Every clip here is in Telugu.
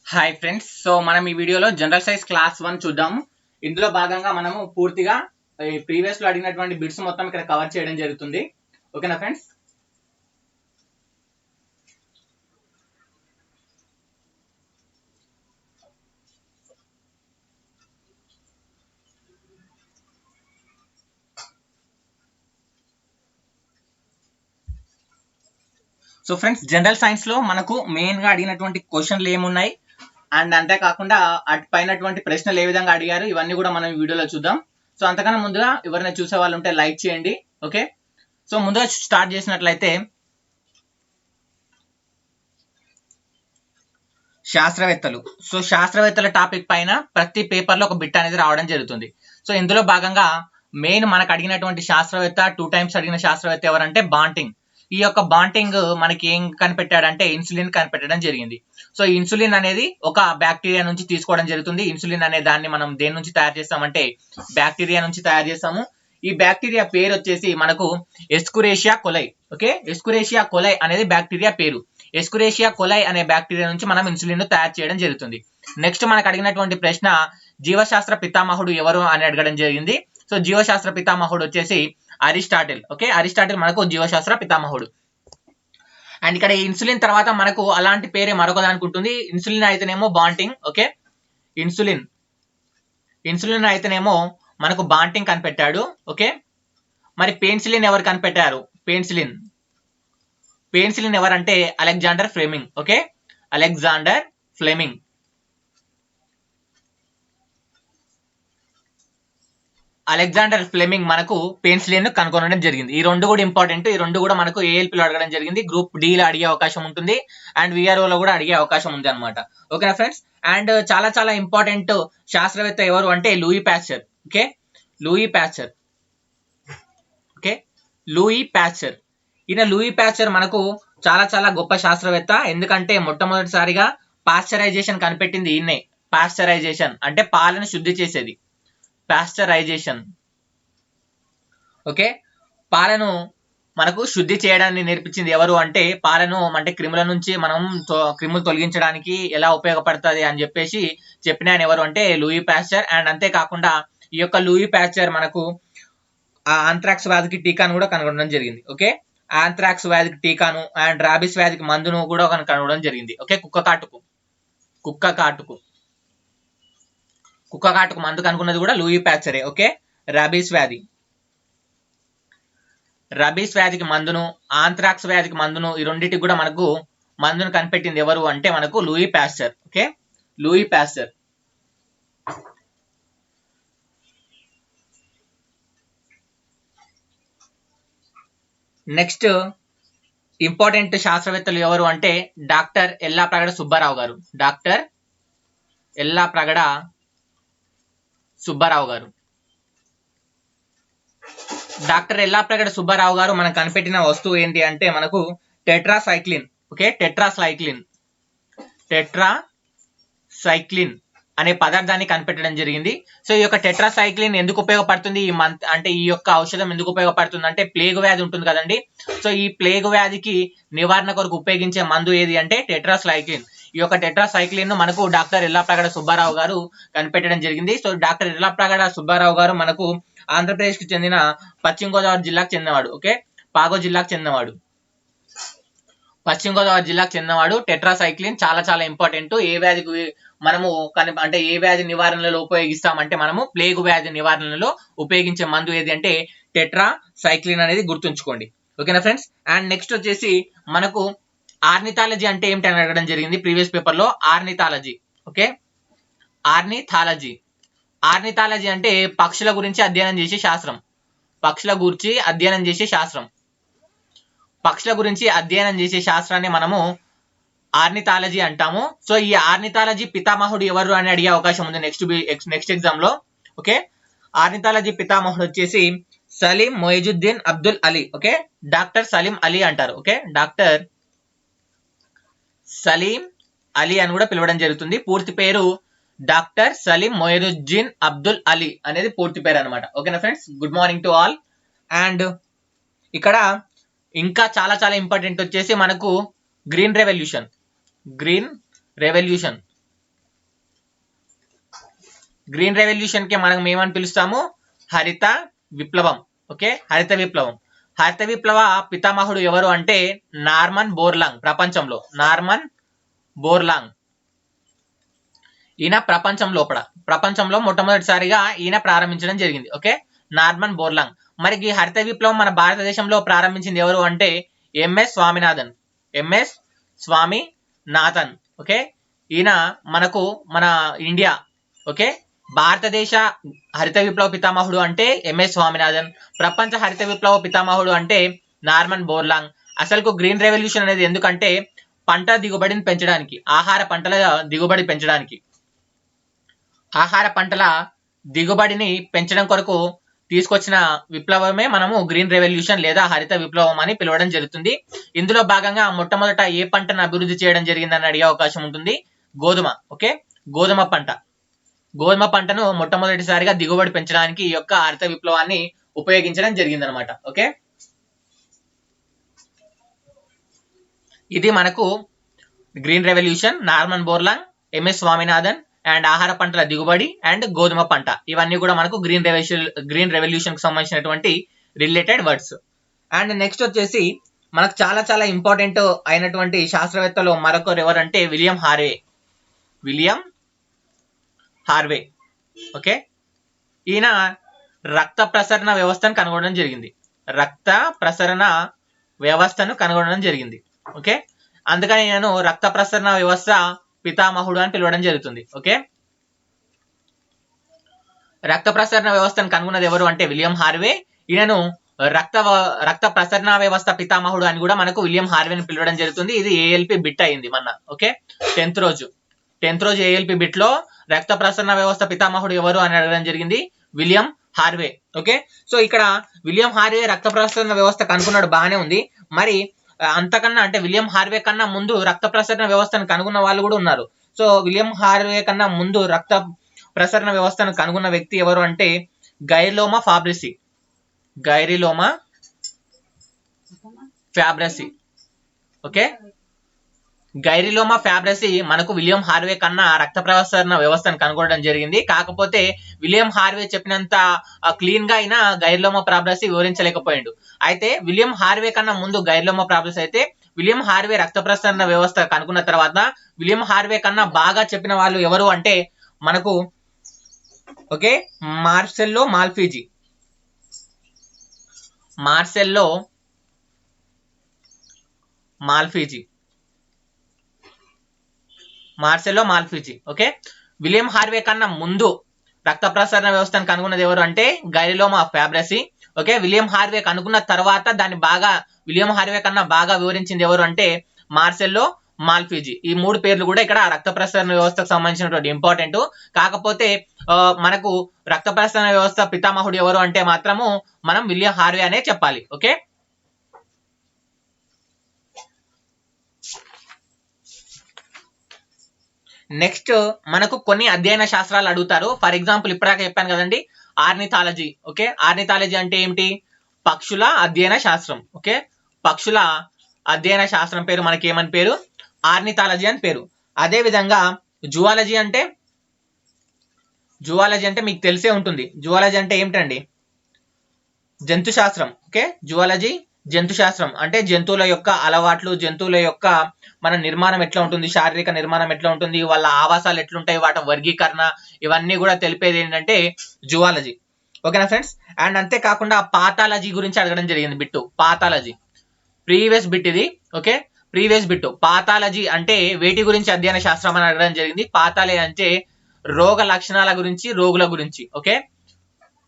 Hi friends. సో మనం ఈ వీడియోలో జనరల్ సైన్స్ క్లాస్ 1 చూద్దాము. ఇందులో భాగంగా మనము పూర్తిగా ప్రీవియస్ లో అడిగినటువంటి బిట్స్ మొత్తం ఇక్కడ కవర్ చేయడం జరుగుతుంది. ఓకేనా friends? So friends, general science లో మనకు మెయిన్ గా అడిగినటువంటి క్వశ్చన్లు ఏమున్నాయి అండ్ అంతేకాకుండా అటు పైనటువంటి ప్రశ్నలు ఏ విధంగా అడిగారు ఇవన్నీ కూడా మనం ఈ వీడియోలో చూద్దాం. సో అంతకన్నా ముందుగా ఎవరైనా చూసే వాళ్ళు ఉంటే లైక్ చేయండి. ఓకే, సో ముందుగా స్టార్ట్ చేసినట్లయితే శాస్త్రవేత్తలు. సో శాస్త్రవేత్తల టాపిక్ పైన ప్రతి పేపర్ లో ఒక బిట్ అనేది రావడం జరుగుతుంది. సో ఇందులో భాగంగా మెయిన్ మనకు అడిగినటువంటి శాస్త్రవేత్త 2 టైమ్స్ అడిగిన శాస్త్రవేత్త ఎవరంటే బాంటింగ్. ఈ యొక్క బాంటింగ్ మనకి ఏం కనిపెట్టాడంటే ఇన్సులిన్ కనిపెట్టడం జరిగింది. సో ఇన్సులిన్ అనేది ఒక బ్యాక్టీరియా నుంచి తీసుకోవడం జరుగుతుంది. ఇన్సులిన్ అనే దాన్ని మనం దేని నుంచి తయారు చేస్తామంటే బ్యాక్టీరియా నుంచి తయారు చేస్తాము. ఈ బ్యాక్టీరియా పేరు వచ్చేసి మనకు ఎస్కురేషియా కొలై. ఓకే, ఎస్కురేషియా కొలై అనేది బ్యాక్టీరియా పేరు. ఎస్కురేషియా కొలై అనే బ్యాక్టీరియా నుంచి మనం ఇన్సులిన్ ను తయారు చేయడం జరుగుతుంది. నెక్స్ట్ మనకు అడిగినటువంటి ప్రశ్న జీవశాస్త్ర పితామహుడు ఎవరు అని అడగడం జరిగింది. సో జీవశాస్త్ర పితామహుడు వచ్చేసి అరిస్టాటిల్. ఓకే, అరిస్టాటిల్ మనకు జీవశాస్త్ర పితామహుడు. అండ్ ఇక్కడ ఇన్సులిన్ తర్వాత మనకు అలాంటి పేరే మరొక దానికి ఉంటుంది. ఇన్సులిన్ అయితేనేమో బాంటింగ్. ఓకే, ఇన్సులిన్ అయితేనేమో మనకు బాంటింగ్ కనిపెట్టాడు. ఓకే, మరి పెన్సిలిన్ ఎవరు కనిపెట్టారు? పెన్సిలిన్ ఎవరంటే Alexander Fleming. Okay, Alexander Fleming. Alexander Fleming మనకు పెన్సిలిన్ కనుగొనడం జరిగింది. ఈ రెండు కూడా ఇంపార్టెంట్. ఈ రెండు కూడా మనకు ఏఎల్పీలో అడగడం జరిగింది. గ్రూప్ డి లో అడిగే అవకాశం ఉంటుంది అండ్ విఆర్ఓ లో కూడా అడిగే అవకాశం ఉంది అనమాట. ఓకేనా ఫ్రెండ్స్? అండ్ చాలా చాలా ఇంపార్టెంట్ శాస్త్రవేత్త ఎవరు అంటే Louis Pasteur. Okay, Louis Pasteur. Okay, Louis Pasteur. ఈయన లూయి పాస్చర్ మనకు చాలా చాలా గొప్ప శాస్త్రవేత్త. ఎందుకంటే మొట్టమొదటిసారిగా పాస్చరైజేషన్ కనిపెట్టింది ఈయనే. పాస్చరైజేషన్ అంటే పాలను శుద్ధి చేసేది, పాస్చరైజేషన్. ఓకే, పాలను మనకు శుద్ధి చేయడాన్ని నేర్పించింది ఎవరు అంటే పాలను అంటే క్రిముల నుంచి మనం క్రిములు తొలగించడానికి ఎలా ఉపయోగపడుతుంది అని చెప్పేసి చెప్పిన ఆయన ఎవరు అంటే లూయి పాస్చర్. అండ్ అంతేకాకుండా ఈ యొక్క లూయి పాస్చర్ మనకు ఆంథ్రాక్స్ వ్యాధికి టీకాను కూడా కనుగొనడం జరిగింది. ఓకే, ఆంథ్రాక్స్ వ్యాధికి టీకాను అండ్ రాబిస్ వ్యాధికి మందును కూడా కనుగొనడం జరిగింది. ఓకే, కుక్క కాటుకు మందు కనుక్కున్నది కూడా లూయి పాస్చరే. ఓకే, రాబీస్ వ్యాధికి మందును, ఆంథ్రాక్స్ వ్యాధికి మందును, ఈ రెండింటికి కూడా మనకు మందును కనిపెట్టింది ఎవరు అంటే మనకు Louis Pasteur. Okay, Louis Pasteur. Next important శాస్త్రవేత్తలు ఎవరు అంటే డాక్టర్ ఎల్లాప్రగడ సుబ్బారావు గారు. డాక్టర్ ఎల్లాప్రగడ సుబ్బారావు గారు. డాక్టర్ ఎల్లాప్రగడ సుబ్బారావు గారు మనం కనిపెట్టిన వస్తువు ఏంటి అంటే మనకు టెట్రాసైక్లిన్. ఓకే, టెట్రాసైక్లిన్ అనే పదార్థాన్ని కనిపెట్టడం జరిగింది. సో ఈ యొక్క టెట్రాసైక్లిన్ ఎందుకు ఉపయోగపడుతుంది అంటే ఈ యొక్క ఔషధం ఎందుకు ఉపయోగపడుతుంది అంటే ప్లేగు వ్యాధి ఉంటుంది కదండి. సో ఈ ప్లేగు వ్యాధికి నివారణ కొరకు ఉపయోగించే మందు ఏది అంటే టెట్రాసైక్లిన్. ఈ యొక్క టెట్రాసైక్లిన్ ను మనకు డాక్టర్ ఎల్లాప్రగడ సుబ్బారావు గారు కనిపెట్టడం జరిగింది. సో డాక్టర్ ఎల్లాప్రగడ సుబ్బారావు గారు మనకు ఆంధ్రప్రదేశ్ కి చెందిన పశ్చిమ గోదావరి జిల్లాకు చెందినవాడు. ఓకే, పాగో జిల్లాకు చెందినవాడు. పశ్చిమ గోదావరి జిల్లాకు చెందినవాడు. టెట్రాసైక్లిన్ చాలా చాలా ఇంపార్టెంట్. ఏ వ్యాధికి మనము అంటే ఏ వ్యాధి నివారణలో ఉపయోగిస్తామంటే మనము ప్లేగు వ్యాధి నివారణలో ఉపయోగించే మందు ఏది అంటే టెట్రాసైక్లిన్ అనేది గుర్తుంచుకోండి. ఓకేనా ఫ్రెండ్స్? అండ్ నెక్స్ట్ వచ్చేసి మనకు ఆర్నిథాలజీ అంటే ఏమిటి అని అడగడం జరిగింది ప్రీవియస్ పేపర్ లో. ఆర్నిథాలజీ. ఓకే, ఆర్నిథాలజీ అంటే పక్షుల గురించి అధ్యయనం చేసే శాస్త్రం. పక్షుల గురించి అధ్యయనం చేసే శాస్త్రాన్ని మనము ఆర్నిథాలజీ అంటాము. సో ఈ ఆర్నిథాలజీ పితామహుడు ఎవరు అని అడిగే అవకాశం ఉంది నెక్స్ట్ ఎగ్జామ్ లో. ఓకే, ఆర్నిథాలజీ పితామహుడు వచ్చేసి సలీం మొయిజుద్దీన్ అబ్దుల్ అలీ. ఓకే, డాక్టర్ సలీం అలీ అంటారు. ఓకే, డాక్టర్ సలీం అలీ అని కూడా పిలవడం జరుగుతుంది. పూర్తి పేరు డాక్టర్ సలీం మొయిజుద్దీన్ అబ్దుల్ అలీ అనేది పూర్తి పేరు అనమాట. ఓకేనా friends? Good morning to all. And ఇక్కడ ఇంకా చాలా చాలా ఇంపార్టెంట్ వచ్చేసి మనకు గ్రీన్ రెవల్యూషన్. గ్రీన్ రెవల్యూషన్ కి మనం ఏమని పిలుస్తాము? హరిత విప్లవం. ఓకే, హరిత విప్లవం. హరిత విప్లవ పితామహుడు ఎవరు అంటే నార్మన్ బోర్లాంగ్. Norman Borlaug. ఈయన ప్రపంచంలో మొట్టమొదటిసారిగా ఈయన ప్రారంభించడం జరిగింది. Okay, Norman Borlaug. మరి ఈ హరిత విప్లవం మన భారతదేశంలో ప్రారంభించింది ఎవరు అంటే ఎంఎస్ స్వామినాథన్. ఓకే, ఈయన మనకు మన ఇండియా, ఓకే, భారతదేశ హరిత విప్లవ పితామహుడు అంటే ఎంఎస్ స్వామినాథన్. ప్రపంచ హరిత విప్లవ పితామహుడు అంటే నార్మన్ బోర్లాంగ్. అసలుకు గ్రీన్ రెవల్యూషన్ అనేది ఎందుకంటే పంట దిగుబడిని పెంచడానికి, ఆహార పంటల దిగుబడిని పెంచడం కొరకు తీసుకొచ్చిన విప్లవమే మనము గ్రీన్ రెవల్యూషన్ లేదా హరిత విప్లవం అని పిలవడం జరుగుతుంది. ఇందులో భాగంగా మొట్టమొదట ఏ పంటను అభివృద్ధి చేయడం జరిగిందని అడిగే అవకాశం ఉంటుంది. గోధుమ. ఓకే, గోధుమ పంటను మొట్టమొదటిసారిగా దిగుబడి పెంచడానికి ఈ యొక్క హరిత విప్లవాన్ని ఉపయోగించడం జరిగిందనమాట. ఓకే, ఇది మనకు green revolution, Norman Borlaug, MS Swaminathan and ఆహార పంటల దిగుబడి అండ్ గోధుమ పంట. ఇవన్నీ కూడా మనకు గ్రీన్ రెవల్యూషన్ కి సంబంధించినటువంటి రిలేటెడ్ వర్డ్స్. అండ్ నెక్స్ట్ వచ్చేసి మనకు చాలా చాలా ఇంపార్టెంట్ అయినటువంటి శాస్త్రవేత్తలు మరొకరు ఎవరంటే విలియం హార్వే. ఓకే, ఈయన రక్త ప్రసరణ వ్యవస్థను కనుగొనడం జరిగింది. ఓకే, అందుకని నేను రక్త ప్రసరణ వ్యవస్థ పితామహుడు అని పిలవడం జరుగుతుంది. ఓకే, రక్త ప్రసరణ వ్యవస్థను కనుగొన్నది ఎవరు అంటే విలియం హార్వే. ఈయనను రక్త ప్రసరణ వ్యవస్థ పితామహుడు అని కూడా మనకు విలియం హార్వేని పిలవడం జరుగుతుంది. ఇది ఏఎల్పి బిట్ అయింది మొన్న. ఓకే, 10th రోజు ఏఎల్పి బిట్ లో రక్త ప్రసరణ వ్యవస్థ పితామహుడు ఎవరు అని అడగడం జరిగింది, విలియం హార్వే. ఓకే, సో ఇక్కడ విలియం హార్వే రక్త ప్రసరణ వ్యవస్థ కనుగొన్నాడు, బాగానే ఉంది. మరి అంతకన్నా అంటే విలియం హార్వే కన్నా ముందు రక్త ప్రసరణ వ్యవస్థను కనుగొన్న వాళ్ళు కూడా ఉన్నారు. సో విలియం హార్వే కన్నా ముందు రక్త ప్రసరణ వ్యవస్థను కనుగొన్న వ్యక్తి ఎవరు అంటే గైరిలోమా ఫ్యాబ్రసీ. ఓకే, గైరిలోమా ఫ్యాబ్రసీ మనకు విలియం హార్వే కన్నా రక్త ప్రసరణ వ్యవస్థను కనుగొనడం జరిగింది. కాకపోతే విలియం హార్వే చెప్పినంత క్లీన్ గా అయినా గైరిలోమా ఫ్యాబ్రసీ వివరించలేకపోయాడు. అయితే విలియం హార్వే కన్నా ముందు గైరిలోమా ఫ్యాబ్రసీ అయితే విలియం హార్వే రక్త ప్రసరణ వ్యవస్థ కనుక్కున్న తర్వాత విలియం హార్వే కన్నా బాగా చెప్పిన వాళ్ళు ఎవరు అంటే మనకు okay మార్సెల్లో Malpighi. Okay, William Harvey కన్నా ముందు రక్త ప్రసరణ వ్యవస్థను కనుగొన్నది ఎవరు అంటే గైరిలోమా ఫ్యాబ్రసీ. ఓకే, విలియం హార్వే కనుగొన్న తర్వాత దాన్ని విలియం హార్వే కన్నా బాగా వివరించింది ఎవరు అంటే మార్సెల్లో మాల్ఫీజీ. ఈ 3 పేర్లు కూడా ఇక్కడ రక్త ప్రసరణ వ్యవస్థకు సంబంధించినటువంటి ఇంపార్టెంట్. కాకపోతే మనకు రక్త ప్రసరణ వ్యవస్థ పితామహుడు ఎవరు అంటే మాత్రము మనం విలియం హార్వే అనే చెప్పాలి. ఓకే, నెక్స్ట్ మనకు కొన్ని అధ్యయన శాస్త్రాలు అడుగుతారు. ఫర్ ఎగ్జాంపుల్ ఇప్పటిదాకా చెప్పాను కదండి ఆర్నిథాలజీ. ఓకే, ఆర్నిథాలజీ అంటే ఏమిటి? పక్షుల అధ్యయన శాస్త్రం. ఓకే, పక్షుల అధ్యయన శాస్త్రం పేరు మనకి ఏమని పేరు? ఆర్నిథాలజీ అని పేరు. అదే విధంగా జువాలజీ అంటే మీకు తెలిసే ఉంటుంది. జువాలజీ అంటే ఏమిటండి? జంతు శాస్త్రం. ఓకే, జువాలజీ జంతు శాస్త్రం అంటే జంతువుల యొక్క అలవాట్లు, జంతువుల యొక్క మన నిర్మాణం ఎట్లా ఉంటుంది, శారీరక నిర్మాణం ఎట్లా ఉంటుంది, వాళ్ళ ఆవాసాలు ఎట్లుంటాయి, వాటి వర్గీకరణ, ఇవన్నీ కూడా తెలిపేది ఏంటంటే జువాలజీ. ఓకేనా ఫ్రెండ్స్? అండ్ అంతేకాకుండా పాథాలజీ గురించి అడగడం జరిగింది బిట్టు. పాథాలజీ ప్రీవియస్ బిట్ ఇది. Okay, previous bit. పాథాలజీ అంటే వేటి గురించి అధ్యయన శాస్త్రం అని అడగడం జరిగింది. పాథాలజీ అంటే రోగ లక్షణాల గురించి, రోగుల గురించి. ఓకే,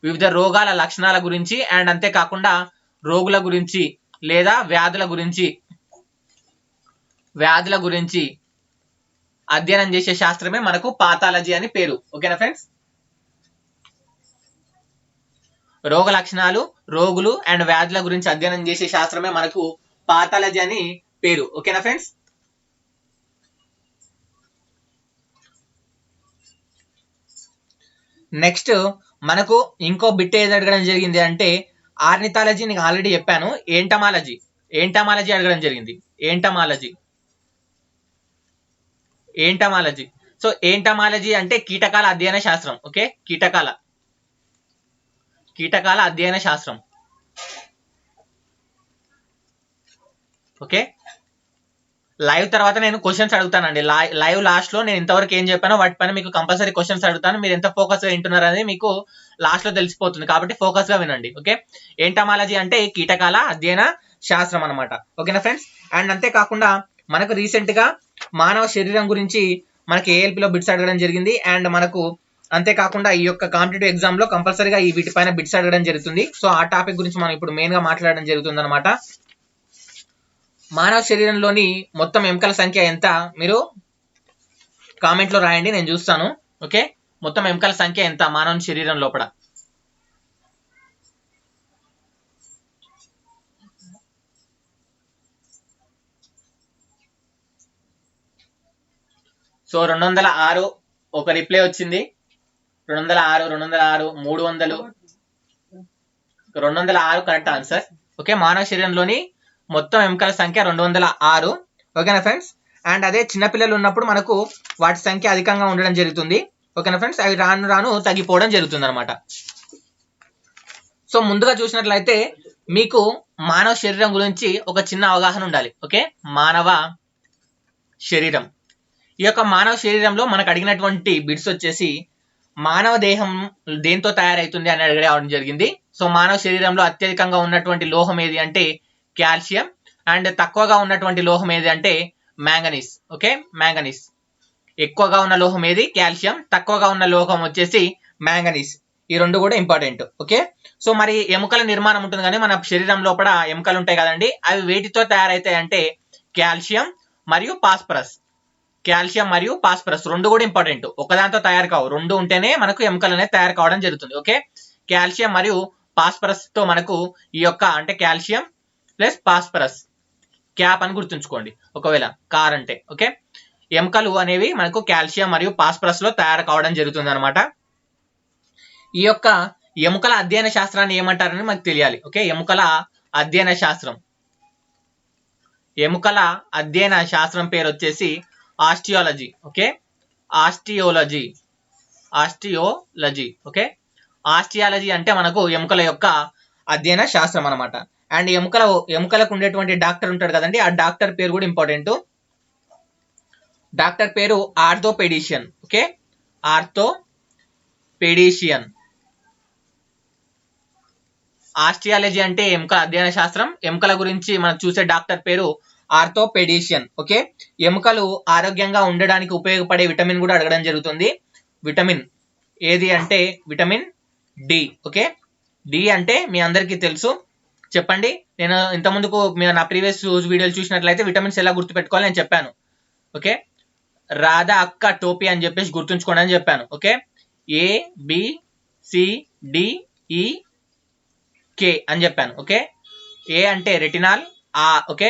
వివిధ రోగాల లక్షణాల గురించి అండ్ అంతేకాకుండా రోగుల గురించి లేదా వ్యాధుల గురించి అధ్యయనం చేసే శాస్త్రమే మనకు పాథాలజీ అని పేరు. ఓకేనా ఫ్రెండ్స్? రోగ లక్షణాలు, రోగులు అండ్ వ్యాధుల గురించి అధ్యయనం చేసే శాస్త్రమే మనకు పాథాలజీ అని పేరు. ఓకేనా ఫ్రెండ్స్? నెక్స్ట్ మనకు ఇంకో బిట్ ఏది అడగడం జరిగింది అంటే ఆర్నిథాలజీ నీకు ఆల్రెడీ చెప్పాను. ఏంటమాలజీ అడగడం జరిగింది. ఏంటమాలజీ సో ఏంటమాలజీ అంటే కీటకాల అధ్యయన శాస్త్రం. ఓకే, కీటకాల అధ్యయన శాస్త్రం. ఓకే, లైవ్ తర్వాత నేను క్వశ్చన్స్ అడుగుతానండి. లైవ్ లాస్ట్ లో నేను ఇంతవరకు ఏం చెప్పానో వాటిపైన మీకు కంపల్సరీ క్వశ్చన్స్ అడుగుతాను. మీరు ఎంత ఫోకస్ గా వింటున్నారు అనేది మీకు లాస్ట్ లో తెలిసిపోతుంది, కాబట్టి ఫోకస్ గా వినండి. ఓకే, ఏంటమాలజీ అంటే కీటకాల అధ్యయన శాస్త్రం అనమాట. ఓకేనా ఫ్రెండ్స్? అండ్ అంతేకాకుండా మనకు రీసెంట్ గా మానవ శరీరం గురించి మనకి ఏఎల్పిలో బిట్స్ అడగడం జరిగింది. అండ్ మనకు అంతేకాకుండా ఈ యొక్క కాంపిటేటివ్ ఎగ్జామ్ లో కంపల్సరీగా ఈ వీటిపైన బిట్స్ అడగడం జరుగుతుంది. సో ఆ టాపిక్ గురించి మనం ఇప్పుడు మెయిన్ గా మాట్లాడడం జరుగుతుంది అనమాట. మానవ శరీరంలోని మొత్తం ఎముకల సంఖ్య ఎంత? మీరు కామెంట్ లో రాయండి, నేను చూస్తాను. ఓకే, మొత్తం ఎముకల సంఖ్య ఎంత మానవ శరీరం లోపల? సో 206 ఒక రిప్లై వచ్చింది. 206 300 206 కరెక్ట్ ఆన్సర్. ఓకే, మానవ శరీరంలోని మొత్తం ఎముకల సంఖ్య 206. ఓకేనా ఫ్రెండ్స్? అండ్ అదే చిన్నపిల్లలు ఉన్నప్పుడు మనకు వాటి సంఖ్య అధికంగా ఉండడం జరుగుతుంది. ఓకేనా ఫ్రెండ్స్? అవి రాను రాను తగ్గిపోవడం జరుగుతుంది అనమాట. సో ముందుగా చూసినట్లయితే మీకు మానవ శరీరం గురించి ఒక చిన్న అవగాహన ఉండాలి. ఓకే, మానవ శరీరం. ఈ యొక్క మానవ శరీరంలో మనకు అడిగినటువంటి బిట్స్ వచ్చేసి మానవ దేహం దేంతో తయారవుతుంది అని అడగడం జరిగింది. సో మానవ శరీరంలో అత్యధికంగా ఉన్నటువంటి లోహం ఏది అంటే కాల్షియం. అండ్ తక్కువగా ఉన్నటువంటి లోహం ఏది అంటే మ్యాంగనీస్. Okay, manganese. ఎక్కువగా ఉన్న లోహం ఏది? కాల్షియం. తక్కువగా ఉన్న లోహం వచ్చేసి మ్యాంగనీస్. ఈ రెండు కూడా ఇంపార్టెంట్. ఓకే, సో మరి ఎముకల నిర్మాణం ఉంటుంది కానీ మన శరీరం లోపల ఎముకలు ఉంటాయి కదండి, అవి వేటితో తయారైతాయి అంటే కాల్షియం మరియు పాస్పరస్. కాల్షియం మరియు పాస్పరస్ రెండు కూడా ఇంపార్టెంట్. ఒకదాంతో తయారు కావు, రెండు ఉంటేనే మనకు ఎముకలు అనేది తయారు కావడం జరుగుతుంది. ఓకే, కాల్షియం మరియు పాస్పరస్ తో మనకు ఈ యొక్క అంటే కాల్షియం ప్లస్ పాస్పరస్ క్యాప్ అని గుర్తుంచుకోండి ఒకవేళ కార్ అంటే. ఓకే, ఎముకలు అనేవి మనకు కాల్షియం మరియు పాస్పరస్ లో తయారు కావడం జరుగుతుంది అనమాట. ఈ యొక్క ఎముకల అధ్యయన శాస్త్రాన్ని ఏమంటారని మనకు తెలియాలి. ఓకే, ఎముకల అధ్యయన శాస్త్రం. ఎముకల అధ్యయన శాస్త్రం పేరు వచ్చేసి osteology. Okay, osteology. Okay, osteology అంటే మనకు ఎముకల యొక్క అధ్యయన శాస్త్రం అనమాట. అండ్ ఎముకలకు ఉండేటువంటి డాక్టర్ ఉంటాడు కదండి, ఆ డాక్టర్ పేరు కూడా ఇంపార్టెంట్. డాక్టర్ పేరు ఆర్థోపెడిషియన్. Okay, orthopaedician. ఆస్టియాలజీ అంటే ఎముకల అధ్యయన శాస్త్రం. ఎముకల గురించి మనం చూసే డాక్టర్ పేరు ఆర్థోపెడిషియన్. ఓకే, ఎముకలు ఆరోగ్యంగా ఉండడానికి ఉపయోగపడే విటమిన్ కూడా అడగడం జరుగుతుంది. విటమిన్ ఏది అంటే విటమిన్ డి. ఓకే, డి అంటే మీ అందరికీ తెలుసు, చెప్పండి. నేను ఇంతకుముందుకు మీరు నా ప్రీవియస్ వీడియోలు చూసినట్లయితే విటమిన్స్ ఎలా గుర్తుపెట్టుకోవాలి నేను చెప్పాను. ఓకే, రాధా అక్క టోపీ అని చెప్పేసి గుర్తుంచుకోండి అని చెప్పాను. Okay, A B C D E K అని చెప్పాను. ఓకే, ఏ అంటే రెటినాల్. ఓకే,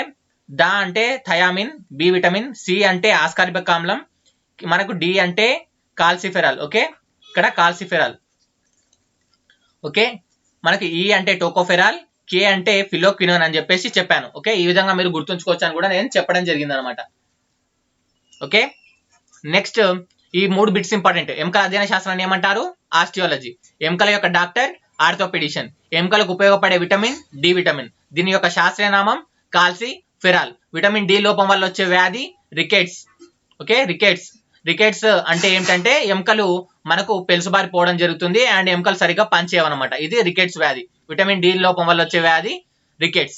దా అంటే థయామిన్, బి విటమిన్, సి అంటే ఆస్కార్బిక్ ఆమ్లం, మనకు డి అంటే కాల్సిఫెరాల్. ఓకే, ఇక్కడ కాల్సిఫెరాల్. ఓకే, మనకి ఈ అంటే టోకోఫెరాల్, కే అంటే ఫిలోక్వినోన్ అని చెప్పేసి చెప్పాను. ఓకే, ఈ విధంగా మీరు గుర్తుంచుకోవచ్చు అని కూడా నేను చెప్పడం జరిగింది అనమాట. ఓకే, నెక్స్ట్ ఈ 3 బిట్స్ ఇంపార్టెంట్. ఎముకల అధ్యయన శాస్త్రాన్ని ఏమంటారు? ఆస్టియాలజీ. ఎముకల యొక్క డాక్టర్ ఆర్థోపెడిషియన్. ఎముకలకు ఉపయోగపడే విటమిన్ డి విటమిన్. దీని యొక్క శాస్త్రీయ నామం కాల్సిఫెరాల్. విటమిన్ డి లోపం వల్ల వచ్చే వ్యాధి రికెట్స్. ఓకే, రికెట్స్ అంటే ఏంటంటే ఎముకలు మనకు పెలుసుబారిపోవడం జరుగుతుంది అండ్ ఎముకలు సరిగ్గా పనిచేయవన్నమాట. ఇది రికెట్స్ వ్యాధి. విటమిన్ డి లోపం వల్ల వచ్చే వ్యాధి రికెట్స్.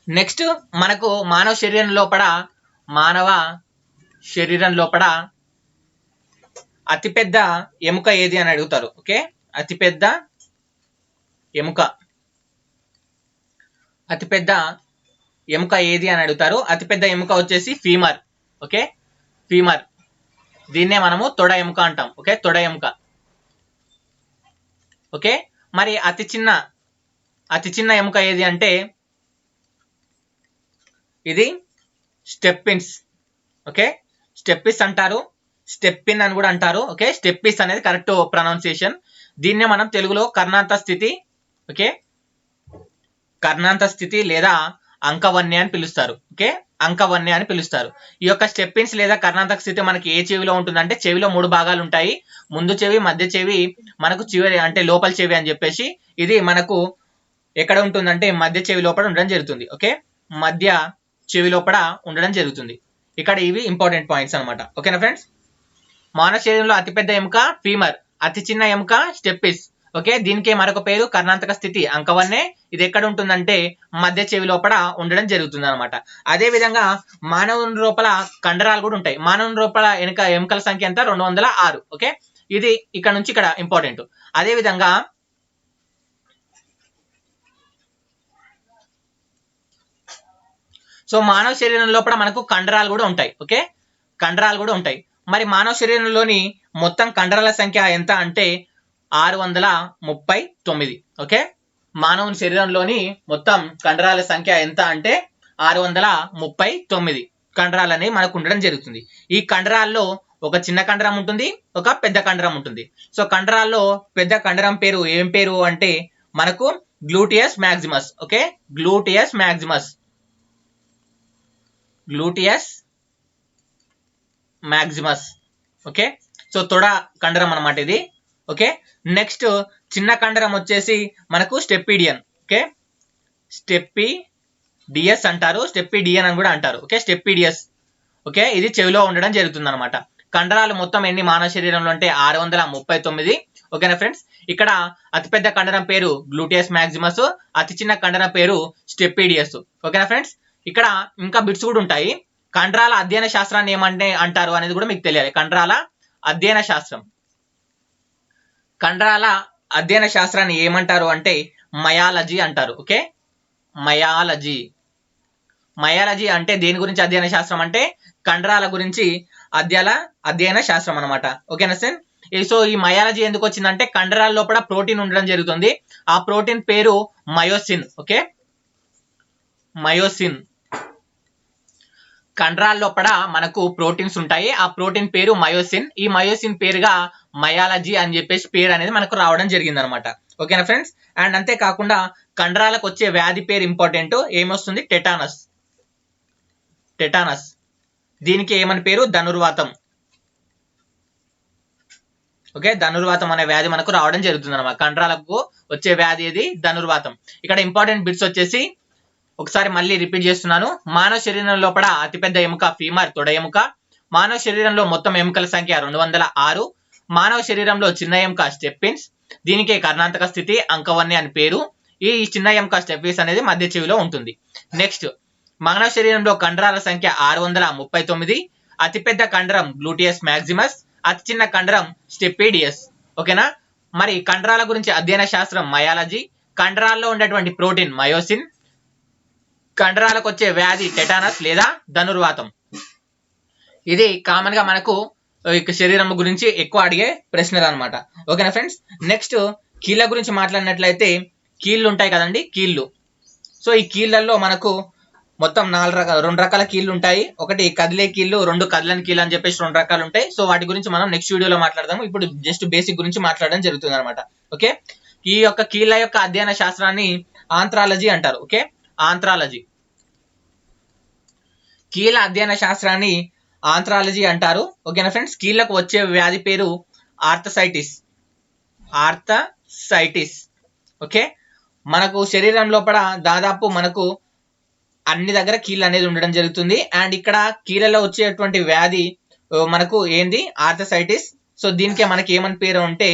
నెక్స్ట్ మనకు మానవ శరీరం లోపల అతిపెద్ద ఎముక ఏది అని అడుగుతారు. ఓకే, అతిపెద్ద ఎముక ఏది అని అడుగుతారు. అతిపెద్ద ఎముక వచ్చేసి ఫీమర్. Okay, femur. దీన్నే మనము తొడ ఎముక అంటాం. ఓకే, తొడ ఎముక. ఓకే, మరి అతి చిన్న ఎముక ఏది అంటే ఇది స్టెప్పిన్స్. ఓకే, స్టెప్పిస్ అంటారు, స్టెప్పిన్ అని కూడా అంటారు. ఓకే, స్టెప్పిస్ అనేది కరెక్ట్ ప్రొనౌన్సియేషన్. దీన్నే మనం తెలుగులో కర్ణాంత స్థితి. ఓకే, కర్ణాంత స్థితి లేదా అంకవన్య అని పిలుస్తారు. ఓకే, అంకవన్య అని పిలుస్తారు. ఈ యొక్క స్టెప్పిన్స్ లేదా కర్ణాటక స్థితి మనకి ఏ చెవిలో ఉంటుందంటే చెవిలో 3 భాగాలు ఉంటాయి. ముందు చెవి, మధ్య చెవి, మనకు చివరి అంటే లోపల చెవి అని చెప్పేసి ఇది మనకు ఎక్కడ ఉంటుందంటే మధ్య చెవి లోపల ఉండడం జరుగుతుంది. ఓకే, మధ్య చెవి లోపల ఉండడం జరుగుతుంది. ఇక్కడ ఇవి ఇంపార్టెంట్ పాయింట్స్ అనమాట. ఓకేనా ఫ్రెండ్స్. మానవ శరీరంలో అతిపెద్ద ఎముక ఫీమర్, అతి చిన్న ఎముక స్టెప్పిస్. ఓకే, దీనికి మరొక పేరు కర్ణాటక స్థితి అంకవన్నే. ఇది ఎక్కడ ఉంటుందంటే మధ్య చెవి లోపల ఉండడం జరుగుతుంది అనమాట. అదే విధంగా మానవుని లోపల కండరాలు కూడా ఉంటాయి. మానవుని లోపల ఎముకల సంఖ్య ఎంత? 206. ఓకే, ఇది ఇక్కడ నుంచి ఇక్కడ ఇంపార్టెంట్. అదే విధంగా సో మానవ శరీరం లోపల మనకు కండరాలు కూడా ఉంటాయి. ఓకే, కండరాలు కూడా ఉంటాయి. మరి మానవ శరీరంలోని మొత్తం కండరాల సంఖ్య ఎంత అంటే 639. ఓకే, మానవుని శరీరంలోని మొత్తం కండరాల సంఖ్య ఎంత అంటే 639 కండరాలు అనేవి మనకు ఉండడం జరుగుతుంది. ఈ కండరాల్లో ఒక చిన్న కండరం ఉంటుంది, ఒక పెద్ద కండరం ఉంటుంది. సో కండరాల్లో పెద్ద కండరం పేరు ఏం పేరు అంటే మనకు gluteus Maximus. Okay, gluteus Maximus, gluteus Maximus. Okay, so తొడ కండరం అన్నమాట ఇది. ఓకే, నెక్స్ట్ చిన్న కండరం వచ్చేసి మనకు స్టెప్పిడియన్. ఓకే, స్టెప్పిడియస్ అంటారు, స్టెప్పిడియన్ అని కూడా అంటారు. ఓకే, స్టెప్పిడియస్. ఓకే, ఇది చెవిలో ఉండడం జరుగుతుంది అనమాట. కండరాలు మొత్తం ఎన్ని మానవ శరీరంలో అంటే 639. ఓకేనా ఫ్రెండ్స్. ఇక్కడ అతిపెద్ద కండరం పేరు గ్లూటియస్ మ్యాక్సిమస్, అతి చిన్న కండరం పేరు స్టెప్పిడియస్. ఓకేనా ఫ్రెండ్స్. ఇక్కడ ఇంకా బిట్స్ కూడా ఉంటాయి. కండరాల అధ్యయన శాస్త్రాన్ని ఏమంటే అంటారు అనేది కూడా మీకు తెలియాలి. కండరాల అధ్యయన శాస్త్రం, కండరాల అధ్యయన శాస్త్రాన్ని ఏమంటారు అంటే మయాలజీ అంటారు. ఓకే, మయాలజీ. మయాలజీ అంటే దేని గురించి అధ్యయన శాస్త్రం అంటే కండరాల గురించి అధ్యయన శాస్త్రం అనమాట. ఓకేనా సార్. సో ఈ మయాలజీ ఎందుకు వచ్చిందంటే కండరాల లోపల ప్రోటీన్ ఉండడం జరుగుతుంది. ఆ ప్రోటీన్ పేరు మయోసిన్. Okay, myosin. కండరాల లోపల మనకు ప్రోటీన్స్ ఉంటాయి. ఆ ప్రోటీన్ పేరు మయోసిన్. ఈ మయోసిన్ పేరుగా మయాలజీ అని చెప్పేసి పేరు అనేది మనకు రావడం జరిగింది అనమాట. ఓకేనా ఫ్రెండ్స్. అండ్ అంతేకాకుండా కండరాలకు వచ్చే వ్యాధి పేరు ఇంపార్టెంట్. ఏమొస్తుంది? టెటానస్. టెటానస్. దీనికి ఏమని పేరు? ధనుర్వాతం. ఓకే, ధనుర్వాతం అనే వ్యాధి మనకు రావడం జరుగుతుంది అనమాట. కండరాలకు వచ్చే వ్యాధి ఇది ధనుర్వాతం. ఇక్కడ ఇంపార్టెంట్ బిట్స్ వచ్చేసి ఒకసారి మళ్ళీ రిపీట్ చేస్తున్నాను. మానవ శరీరం లోపల అతిపెద్ద ఎముక ఫీమర్, తొడ ఎముక. మానవ శరీరంలో మొత్తం ఎముకల సంఖ్య 206. మానవ శరీరంలో చిన్న ఎముక స్టెప్పిన్స్. దీనికే కర్ణాటక స్థితి అంకవన్య అని పేరు. ఈ చిన్న ఎముక స్టెప్పిన్స్ అనేది మధ్య చెవిలో ఉంటుంది. నెక్స్ట్, మానవ శరీరంలో కండరాల సంఖ్య 639. అతిపెద్ద కండరం గ్లూటియస్ మ్యాక్సిమస్, అతి చిన్న కండరం స్టెప్పిడియస్. ఓకేనా. మరి కండరాల గురించి అధ్యయన శాస్త్రం మయాలజీ, కండరాల్లో ఉండేటువంటి ప్రోటీన్ మయోసిన్, కండరాలకు వచ్చే వ్యాధి టెటానస్ లేదా ధనుర్వాతం. ఇది కామన్ గా మనకు శరీరం గురించి ఎక్కువ అడిగే ప్రశ్నలు అనమాట. ఓకేనా ఫ్రెండ్స్. నెక్స్ట్ కీళ్ళ గురించి మాట్లాడినట్లయితే కీళ్ళు ఉంటాయి కదండి, కీళ్ళు. సో ఈ కీళ్ళల్లో మనకు మొత్తం 2 రకాల కీళ్ళు ఉంటాయి. ఒకటి కదిలే కీళ్ళు, 2 కదలని కీళ్ళు అని చెప్పేసి 2 రకాలు ఉంటాయి. సో వాటి గురించి మనం నెక్స్ట్ వీడియోలో మాట్లాడదాము. ఇప్పుడు జస్ట్ బేసిక్ గురించి మాట్లాడడం జరుగుతుంది అనమాట. ఓకే, ఈ యొక్క కీళ్ళ యొక్క అధ్యయన శాస్త్రాన్ని ఆంథ్రాలజీ అంటారు. ఓకే, ఆంథ్రాలజీ. కీళ్ళ అధ్యయన శాస్త్రాన్ని ఆంథ్రాలజీ అంటారు. ఓకేనా ఫ్రెండ్స్. కీళ్ళకు వచ్చే వ్యాధి పేరు ఆర్థసైటిస్. ఆర్థసైటిస్. ఓకే, మనకు శరీరం లోపల దాదాపు మనకు అన్ని దగ్గర కీళ్ళు అనేది ఉండడం జరుగుతుంది. అండ్ ఇక్కడ కీళ్ళలో వచ్చేటువంటి వ్యాధి మనకు ఏంది? ఆర్థసైటిస్. సో దీనికే మనకి ఏమని పేరు అంటే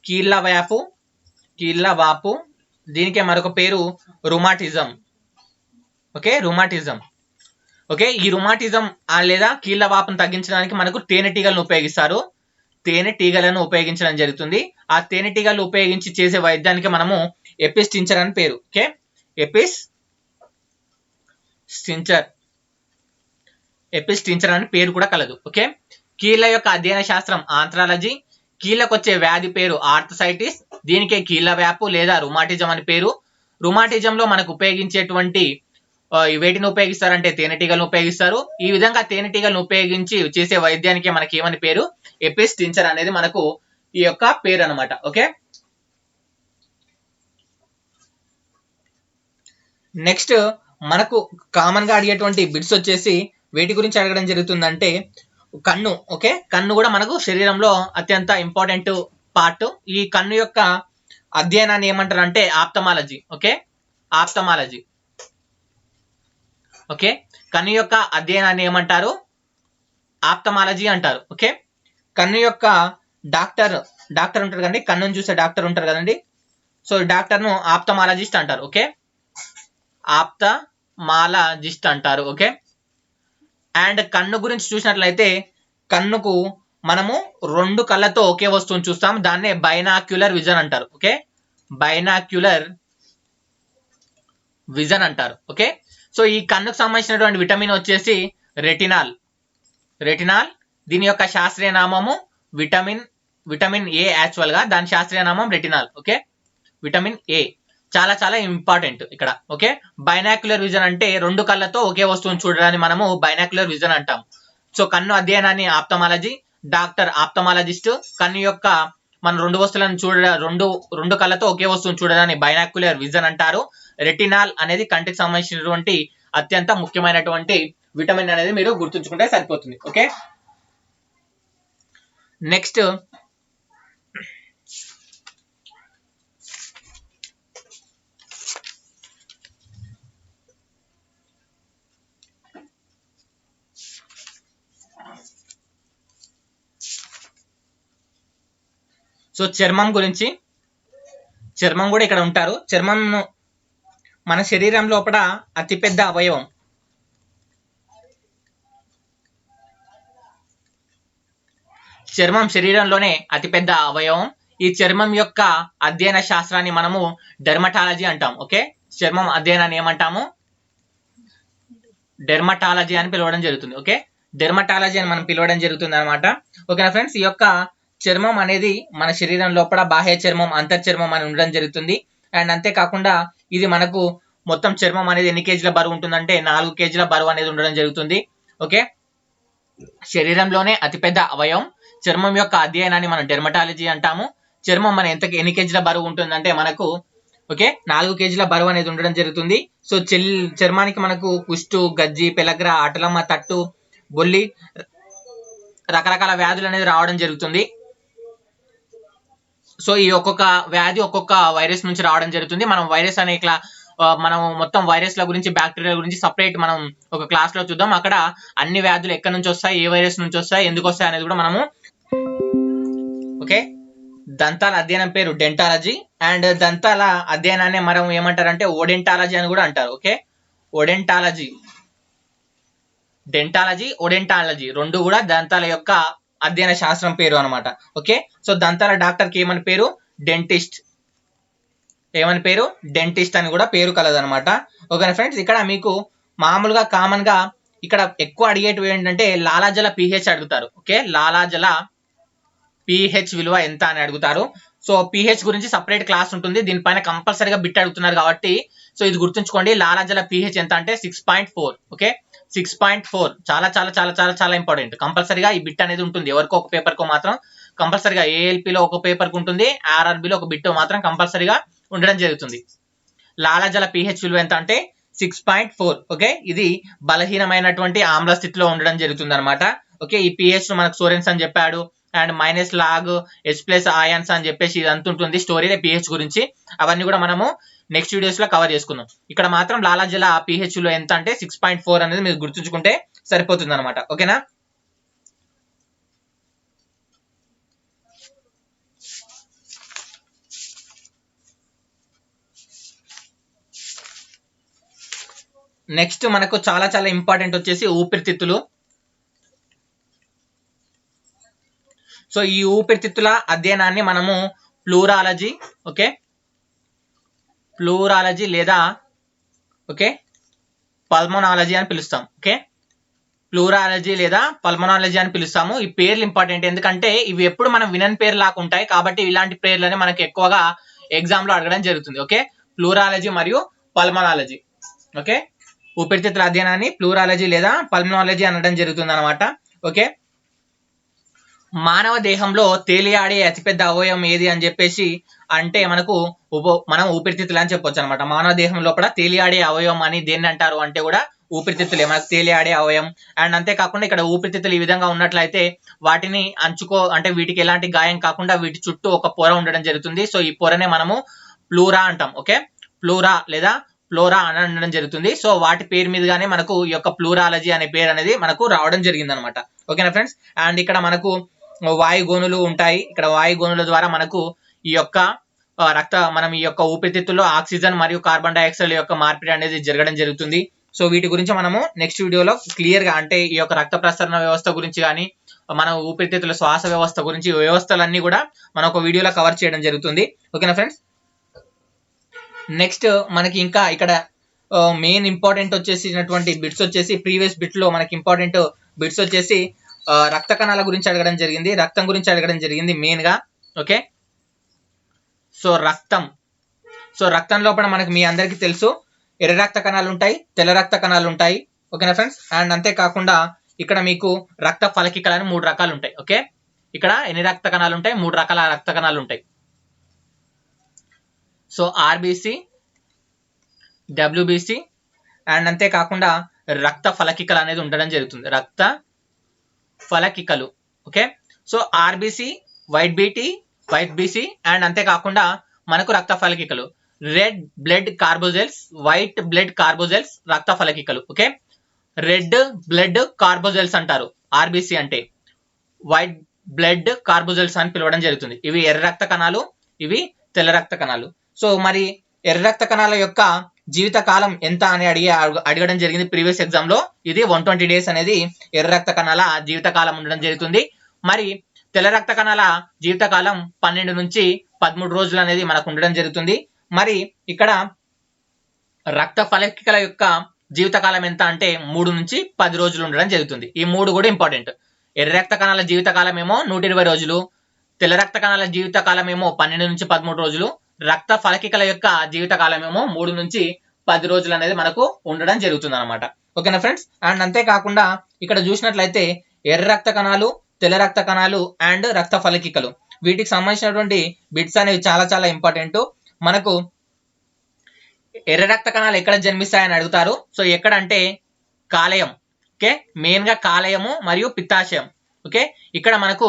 కీళ్ళ వ్యాపు, కీళ్ళ వాపు. దీనికే మరొక పేరు రుమాటిజం. Okay, rheumatism. ఓకే, ఈ రుమాటిజం లేదా కీళ్ళ వాపును తగ్గించడానికి మనకు తేనెటీగలను ఉపయోగిస్తారు. తేనెటీగలను ఉపయోగించడం జరుగుతుంది. ఆ తేనెటీగలు ఉపయోగించి చేసే వైద్యానికి మనము ఎపిస్ టించర్ అని పేరు. ఓకే, ఎపిస్ టించర్ అని పేరు కూడా కలదు. ఓకే, కీళ్ళ యొక్క అధ్యయన శాస్త్రం ఆంథ్రాలజీ. కీళ్ళకు వచ్చే వ్యాధి పేరు ఆర్థసైటిస్. దీనికే కీళ్ళ వ్యాపు లేదా రుమాటిజం అని పేరు. రుమాటిజంలో మనకు ఉపయోగించేటువంటి వేటిని ఉపయోగిస్తారంటే తేనెటీగలను ఉపయోగిస్తారు. ఈ విధంగా తేనెటీగలను ఉపయోగించి చేసే వైద్యానికి మనకి ఏమని పేరు? ఎపిస్ టించర్ అనేది మనకు ఈ యొక్క పేరు అనమాట. ఓకే, నెక్స్ట్ మనకు కామన్ గా అడిగేటువంటి బిట్స్ వచ్చేసి వేటి గురించి అడగడం జరుగుతుందంటే కన్ను. ఓకే, కన్ను కూడా మనకు శరీరంలో అత్యంత ఇంపార్టెంట్ పార్ట్. ఈ కన్ను యొక్క అధ్యయనాన్ని ఏమంటారు అంటే ఆప్థమాలజీ. Okay, ophthalmology. ఓకే, కన్ను యొక్క అధ్యయనాన్ని ఏమంటారు? ఆప్థమాలజీ అంటారు. ఓకే, కన్ను యొక్క డాక్టర్ ఉంటారు కదండి, కన్నును చూసే డాక్టర్ ఉంటారు కదండి, సో డాక్టర్ ను ఆప్థమాలజిస్ట్ అంటారు. ఓకే, ఆప్థమాలజిస్ట్ అంటారు. ఓకే, అండ్ కన్ను గురించి చూసినట్లయితే కన్నుకు మనము 2 కళ్ళతో ఒకే వస్తువును చూస్తాం, దాన్నే బైనాక్యులర్ విజన్ అంటారు. ఓకే, బైనాక్యులర్ విజన్ అంటారు. ఓకే, సో ఈ కన్నుకు సంబంధించినటువంటి విటమిన్ వచ్చేసి రెటినాల్. దీని యొక్క శాస్త్రీయ నామము విటమిన్ ఏ. యాక్చువల్ గా దాని శాస్త్రీయ నామం రెటినాల్. ఓకే, విటమిన్ ఏ చాలా చాలా ఇంపార్టెంట్ ఇక్కడ. ఓకే, బైనాక్యులర్ విజన్ అంటే 2 కళ్ళతో ఒకే వస్తువును చూడడాన్ని మనము బైనాక్యులర్ విజన్ అంటాం. సో కన్ను అధ్యయనాన్ని ఆప్థమాలజీ, డాక్టర్ ఆప్థమాలజిస్ట్. కన్ను యొక్క మన 2 వస్తువులను రెండు కళ్ళతో ఒకే వస్తువును చూడడాన్ని బైనాక్యులర్ విజన్ అంటారు. రెటినాల్ అనేది కంటికి సంబంధించినటువంటి అత్యంత ముఖ్యమైనటువంటి విటమిన్ అనేది మీరు గుర్తుంచుకుంటే సరిపోతుంది. ఓకే, నెక్స్ట్ సో చర్మం గురించి. చర్మం కూడా ఇక్కడ ఉంటారు. చర్మం మన శరీరం లోపల అతిపెద్ద అవయవం. చర్మం శరీరంలోనే అతిపెద్ద అవయవం. ఈ చర్మం యొక్క అధ్యయన శాస్త్రాన్ని మనము డెర్మటాలజీ అంటాం. ఓకే, చర్మం అధ్యయనాన్ని ఏమంటాము? డెర్మటాలజీ అని పిలవడం జరుగుతుంది. ఓకే, డెర్మటాలజీ అని మనం పిలవడం జరుగుతుంది అనమాట. ఓకేనా ఫ్రెండ్స్, ఈ యొక్క చర్మం అనేది మన శరీరం లోపల బాహ్య చర్మం, అంతర్చర్మం అని ఉండడం జరుగుతుంది. అండ్ అంతేకాకుండా ఇది మనకు మొత్తం చర్మం అనేది ఎన్ని కేజీల బరువు ఉంటుందంటే 4 కేజీల బరువు అనేది ఉండడం జరుగుతుంది. ఓకే, శరీరంలోనే అతిపెద్ద అవయవం. చర్మం యొక్క అధ్యయనాన్ని మనం డెర్మటాలజీ అంటాము. చర్మం మన ఎన్ని కేజీల బరువు ఉంటుందంటే మనకు 4 కేజీల బరువు అనేది ఉండడం జరుగుతుంది. సో చర్మానికి మనకు కుష్టు, గజ్జి, పెలగ్ర, అటలమ్మ, తట్టు, బొల్లి రకరకాల వ్యాధులు అనేది రావడం జరుగుతుంది. సో ఈ ఒక్కొక్క వ్యాధి ఒక్కొక్క వైరస్ నుంచి రావడం జరుగుతుంది. మనం వైరస్ అనే మనం మొత్తం వైరస్ల గురించి, బ్యాక్టీరియా గురించి సపరేట్ మనం ఒక క్లాస్ లో చూద్దాం. అక్కడ అన్ని వ్యాధులు ఎక్కడి నుంచి వస్తాయి, ఏ వైరస్ నుంచి వస్తాయి, ఎందుకు వస్తాయి అనేది కూడా మనము. ఓకే, దంతాల అధ్యయనం పేరు డెంటాలజీ. అండ్ దంతాల అధ్యయనాన్ని మనం ఏమంటారంటే ఓడెంటాలజీ అని కూడా అంటారు. ఓకే, ఓడెంటాలజీ, డెంటాలజీ, ఓడెంటాలజీ రెండు కూడా దంతాల యొక్క అధ్యయన శాస్త్రం పేరు అనమాట. ఓకే, సో దంతాల డాక్టర్ కి ఏమని పేరు? డెంటిస్ట్. ఏమని పేరు? డెంటిస్ట్ అని కూడా పేరు కలదనమాట. ఓకేనా ఫ్రెండ్స్, ఇక్కడ మీకు మామూలుగా కామన్ గా ఇక్కడ ఎక్కువ అడిగేటివి ఏంటంటే లాలాజల pH అడుగుతారు. ఓకే, లాలాజల pH విలువ ఎంత అని అడుగుతారు. సో pH గురించి సపరేట్ క్లాస్ ఉంటుంది, దీనిపైన కంపల్సరీగా బిట్ అడుగుతున్నారు కాబట్టి సో ఇది గుర్తుంచుకోండి. లాలాజల pH ఎంత అంటే 6.4. ఓకే, 6.4 చాలా చాలా చాలా చాలా చాలా ఇంపార్టెంట్. కంపల్సరీగా ఈ బిట్ అనేది ఉంటుంది. ఎవరికో ఒక పేపర్ కో మాత్రం కంపల్సరీగా, ఏఎల్పిలో ఒక పేపర్ కు ఉంటుంది, ఆర్ఆర్బిలో ఒక బిట్ మాత్రం కంపల్సరీగా ఉండడం జరుగుతుంది. లాలాజల pH విలువ ఎంత అంటే 6.4. ఓకే, ఇది బలహీనమైనటువంటి ఆమ్ల స్థితిలో ఉండడం జరుగుతుంది అనమాట. ఓకే, ఈ pH ను మనకు సోరెన్స్ అని చెప్పాడు. And minus log H+ ions అని చెప్పేసి ఇదంతా ఉంటుంది స్టోరీ pH గురించి. అవన్నీ కూడా మనము నెక్స్ట్ వీడియోస్ లో కవర్ చేసుకుందాం. ఇక్కడ మాత్రం లాలాజల pH విలువ ఎంత అంటే 6.4 అనేది మీరు గుర్తుంచుకుంటే సరిపోతుంది అనమాట. ఓకేనా, నెక్స్ట్ మనకు చాలా చాలా ఇంపార్టెంట్ వచ్చేసి ఊపిరితిత్తులు. సో ఈ ఊపిరితిత్తుల అధ్యయనాన్ని మనము ప్లూరాలజీ, ఓకే, ప్లూరాలజీ లేదా ఓకే పల్మనాలజీ అని పిలుస్తాం. ఓకే, ప్లూరాలజీ లేదా పల్మనాలజీ అని పిలుస్తాము. ఈ పేర్లు ఇంపార్టెంట్, ఎందుకంటే ఇవి ఎప్పుడు మనం వినని పేర్లు లాగా ఉంటాయి కాబట్టి ఇలాంటి పేర్లనే మనకి ఎక్కువగా ఎగ్జామ్ లో అడగడం జరుగుతుంది. ఓకే, ప్లూరాలజీ మరియు పల్మనాలజీ. ఓకే, ఊపిరితిత్తుల అధ్యయనాన్ని ప్లూరాలజీ లేదా పల్మనాలజీ అనడం జరుగుతుంది అనమాట. ఓకే, మానవ దేహంలో తేలియాడే అతిపెద్ద అవయవం ఏది అని చెప్పేసి అంటే మనం ఊపిరితిత్తులు అని చెప్పొచ్చు అనమాట. మానవ దేహం లోపల తేలియాడే అవయవం అని దేన్ని అంటారు అంటే కూడా ఊపిరితిత్తులే మనకు తేలియాడే అవయవం. అండ్ అంతేకాకుండా ఇక్కడ ఊపిరితిత్తులు ఈ విధంగా ఉన్నట్లయితే వాటిని అంటే వీటికి ఎలాంటి గాయం కాకుండా వీటి చుట్టూ ఒక పొర ఉండడం జరుగుతుంది. సో ఈ పొరనే మనము ప్లూరా అంటాం. ఓకే, ప్లూరా లేదా ఫ్లోరా అని అనడం జరుగుతుంది. సో వాటి పేరు మీదుగానే మనకు ఈ యొక్క ప్లూరాలజీ అనే పేరు అనేది మనకు రావడం జరిగింది అనమాట. ఓకేనా ఫ్రెండ్స్. అండ్ ఇక్కడ మనకు వాయుగోనులు ఉంటాయి. ఇక్కడ వాయుగోనుల ద్వారా మనకు ఈ యొక్క మనం ఈ యొక్క ఊపిరితిత్తుల్లో ఆక్సిజన్ మరియు కార్బన్ డైఆక్సైడ్ యొక్క మార్పిడి అనేది జరగడం జరుగుతుంది. సో వీటి గురించి మనము నెక్స్ట్ వీడియోలో క్లియర్ గా అంటే ఈ యొక్క రక్త ప్రసరణ వ్యవస్థ గురించి కానీ మన ఊపిరితిత్తుల శ్వాస వ్యవస్థ గురించి వ్యవస్థలన్నీ కూడా మనం ఒక వీడియోలో కవర్ చేయడం జరుగుతుంది. ఓకేనా ఫ్రెండ్స్. నెక్స్ట్ మనకి ఇంకా ఇక్కడ మెయిన్ ఇంపార్టెంట్ వచ్చేసినటువంటి బిట్స్ వచ్చేసి ప్రీవియస్ బిట్ లో మనకి ఇంపార్టెంట్ బిట్స్ వచ్చేసి రక్త కణాల గురించి అడగడం జరిగింది, రక్తం గురించి అడగడం జరిగింది మెయిన్ గా. ఓకే, సో రక్తం లోపల మనకి మీ అందరికీ తెలుసు ఎర్ర రక్త కణాలు ఉంటాయి, తెల్ల రక్త కణాలు ఉంటాయి. ఓకేనా ఫ్రెండ్స్. అండ్ అంతేకాకుండా ఇక్కడ మీకు రక్త ఫలకికలు అని 3 రకాలు ఉంటాయి. ఓకే, ఇక్కడ ఎన్ని రక్త కణాలు ఉంటాయి? 3 రకాల రక్త కణాలు ఉంటాయి. సో ఆర్బిసి, డబ్ల్యూబిసి అండ్ అంతేకాకుండా రక్త ఫలకికలు అనేది ఉండడం జరుగుతుంది. రక్త ఫలకికలు. Okay, so RBC, white BC and అంతేకాకుండా మనకు రక్త ఫలకికలు red blood corpuscles, white blood corpuscles, రక్త ఫలకికలు. ఓకే, రెడ్ బ్లడ్ కార్బోజెల్స్ అంటారు ఆర్బిసి అంటే, వైట్ బ్లడ్ కార్బోజెల్స్ అని పిలవడం జరుగుతుంది. ఇవి ఎర్ర రక్త కణాలు, ఇవి తెల్ల రక్త కణాలు. సో మరి ఎర్ర రక్త కణాల యొక్క జీవిత కాలం ఎంత అని అడగడం జరిగింది ప్రీవియస్ ఎగ్జామ్ లో. ఇది 120 days అనేది ఎర్ర రక్త కణాల జీవిత కాలం ఉండడం జరుగుతుంది. మరి తెల్ల రక్త కణాల జీవిత కాలం 12 నుంచి 13 రోజులు అనేది మనకు ఉండడం జరుగుతుంది. మరి ఇక్కడ రక్త ఫలకికల యొక్క జీవిత కాలం ఎంత అంటే 3 నుంచి 10 రోజులు ఉండడం జరుగుతుంది. ఈ 3 కూడా ఇంపార్టెంట్. ఎర్ర రక్త కణాల జీవిత కాలం ఏమో 120 రోజులు, తెల్ల రక్త కణాల జీవిత కాలం ఏమో 12 నుంచి 13 రోజులు, రక్త ఫలకికల యొక్క జీవిత కాలం ఏమో 3 నుంచి 10 రోజులు అనేది మనకు ఉండడం జరుగుతుంది అనమాట. ఓకేనా ఫ్రెండ్స్. అండ్ అంతేకాకుండా ఇక్కడ చూసినట్లయితే ఎర్ర రక్త కణాలు, తెల్ల రక్త కణాలు అండ్ రక్త ఫలకికలు వీటికి సంబంధించినటువంటి బిట్స్ అనేవి చాలా చాలా ఇంపార్టెంట్. మనకు ఎర్ర రక్త కణాలు ఎక్కడ జన్మిస్తాయని అడుగుతారు. సో ఎక్కడ అంటే కాలేయం. ఓకే, మెయిన్ గా కాలేయము మరియు పిత్తాశయం. ఓకే, ఇక్కడ మనకు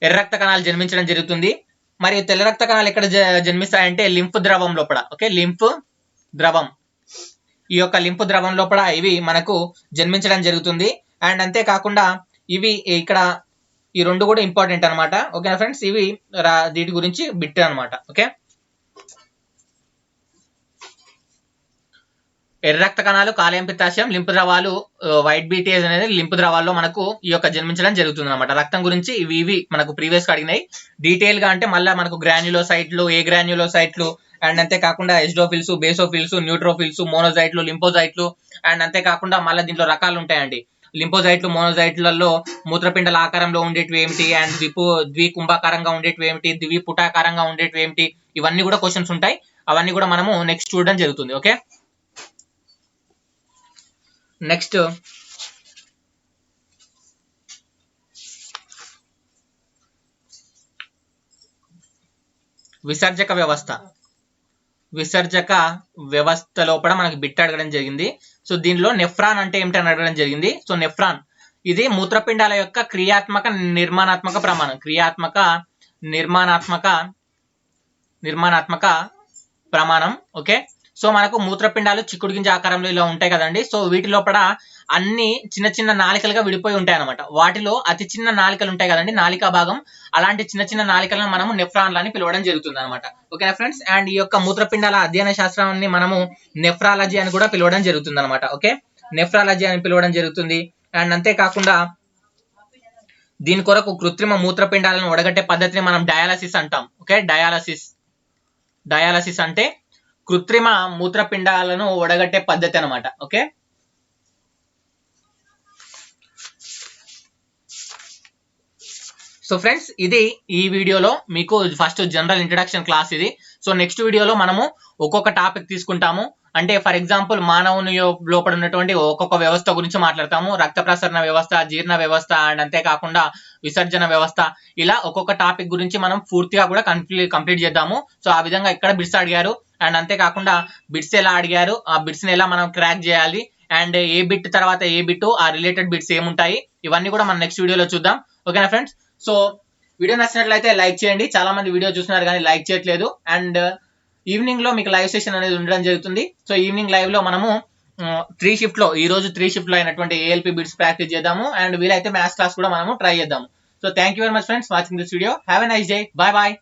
ఎర్ర రక్త కణాలు జన్మించడం జరుగుతుంది. మరియు తెల్ల రక్త కణాలు ఎక్కడ జన్మిస్తాయంటే లింఫ్ ద్రవం లోపల. ఓకే, లింఫ్ ద్రవం. ఈ యొక్క లింఫ్ ద్రవం లోపల ఇవి మనకు జన్మించడం జరుగుతుంది. అండ్ అంతేకాకుండా ఇవి ఇక్కడ ఈ 2 కూడా ఇంపార్టెంట్ అనమాట. ఓకేనా ఫ్రెండ్స్. ఇవి వీటి గురించి బిట్ అనమాట. ఓకే, ఎర్ర రక్త కణాలు, కాలేయం, పిత్తాశయం, లింపు ద్రవాలు, వైట్ బీటీఎస్ అనేది లింపు ద్రవాల్లో మనకు ఈ యొక్క జన్మించడం జరుగుతుంది అనమాట. రక్తం గురించి ఇవి మనకు ప్రీవియస్ గా అడిగినాయి డీటెయిల్ గా. అంటే మళ్ళీ మనకు గ్రాన్యులోసైట్లు, ఏ గ్రాన్యులోసైట్లు అండ్ అంతేకాకుండా ఎస్డోఫిల్స్, బేసోఫిల్స్, న్యూట్రోఫిల్స్, మోనోజైట్లు, లింపోజైట్లు అండ్ అంతేకాకుండా మళ్ళీ దీంట్లో రకాలు ఉంటాయండి. లింపోజైట్లు, మోనోజైట్లలో మూత్రపిండల ఆకారంలో ఉండేటివి ఏమిటి అండ్ ద్వికుంభాకారంగా ఉండేటివి ఏమిటి, ద్విపుటాకారంగా ఉండేటివి ఏమిటి, ఇవన్నీ కూడా క్వశ్చన్స్ ఉంటాయి. అవన్నీ కూడా మనము నెక్స్ట్ చూడడం జరుగుతుంది. ఓకే, నెక్స్ట్ విసర్జక వ్యవస్థ లోపల మనకి బిట్ అడగడం జరిగింది. సో దీనిలో నెఫ్రాన్ అంటే ఏమిటని అడగడం జరిగింది. సో నెఫ్రాన్ ఇది మూత్రపిండాల యొక్క క్రియాత్మక నిర్మాణాత్మక ప్రమాణం. ఓకే, సో మనకు మూత్రపిండాలు చిక్కుడు గింజ ఆకారంలో ఇలా ఉంటాయి కదండి. సో వీటి లోపల అన్ని చిన్న చిన్న నాళికలుగా విడిపోయి ఉంటాయి అనమాట. వాటిలో అతి చిన్న నాళికలు ఉంటాయి కదండి, నాళికా భాగం, అలాంటి చిన్న చిన్న నాళికలను మనము నెఫ్రాన్లు అని పిలవడం జరుగుతుంది అనమాట. ఓకేనా ఫ్రెండ్స్. అండ్ ఈ యొక్క మూత్రపిండాల అధ్యయన శాస్త్రాన్ని మనము నెఫ్రాలజీ అని కూడా పిలవడం జరుగుతుంది అనమాట. ఓకే, నెఫ్రాలజీ అని పిలవడం జరుగుతుంది. అండ్ అంతేకాకుండా దీని కొరకు కృత్రిమ మూత్రపిండాలను ఒడగట్టే పద్ధతిని మనం డయాలసిస్ అంటాం. ఓకే, డయాలసిస్ అంటే కృత్రిమ మూత్రపిండాలను ఒడగట్టే పద్ధతి అనమాట. ఓకే, సో ఫ్రెండ్స్ ఇది ఈ వీడియోలో మీకు ఫస్ట్ జనరల్ ఇంట్రడక్షన్ క్లాస్ ఇది. సో నెక్స్ట్ వీడియోలో మనము ఒక్కొక్క టాపిక్ తీసుకుంటాము. అంటే ఫర్ ఎగ్జాంపుల్ మానవుని లోపల ఉన్నటువంటి ఒక్కొక్క వ్యవస్థ గురించి మాట్లాడతాము. రక్త ప్రసరణ వ్యవస్థ, జీర్ణ వ్యవస్థ అండ్ అంతేకాకుండా విసర్జన వ్యవస్థ, ఇలా ఒక్కొక్క టాపిక్ గురించి మనం పూర్తిగా కూడా కంప్లీట్ చేద్దాము. సో ఆ విధంగా ఇక్కడ బిట్స్ అడిగారు అండ్ అంతేకాకుండా బిట్స్ ఎలా అడిగారు, ఆ బిట్స్ ని ఎలా మనం క్రాక్ చేయాలి అండ్ ఏ బిట్ తర్వాత ఏ బిట్, ఆ రిలేటెడ్ బిట్స్ ఏముంటాయి, ఇవన్నీ కూడా మనం నెక్స్ట్ వీడియోలో చూద్దాం. ఓకేనా ఫ్రెండ్స్? సో వీడియో నచ్చినట్లయితే లైక్ చేయండి. చాలా మంది వీడియో చూస్తున్నారు కానీ లైక్ చేయట్లేదు. అండ్ ఈవినింగ్ లో మీకు లైవ్ సెషన్ అనేది ఉండడం జరుగుతుంది. సో ఈవినింగ్ లైవ్ లో మనము 3 షిఫ్ట్ లో, ఈ రోజు 3 షిఫ్ట్ లో అయినటువంటి ఏఎల్పి బిట్స్ ప్రాక్టీస్ చేద్దాము అండ్ వీలైతే మ్యాథ్స్ క్లాస్ కూడా మనము ట్రై చేద్దాము. So thank you very much friends watching this video. Have a nice day. Bye bye.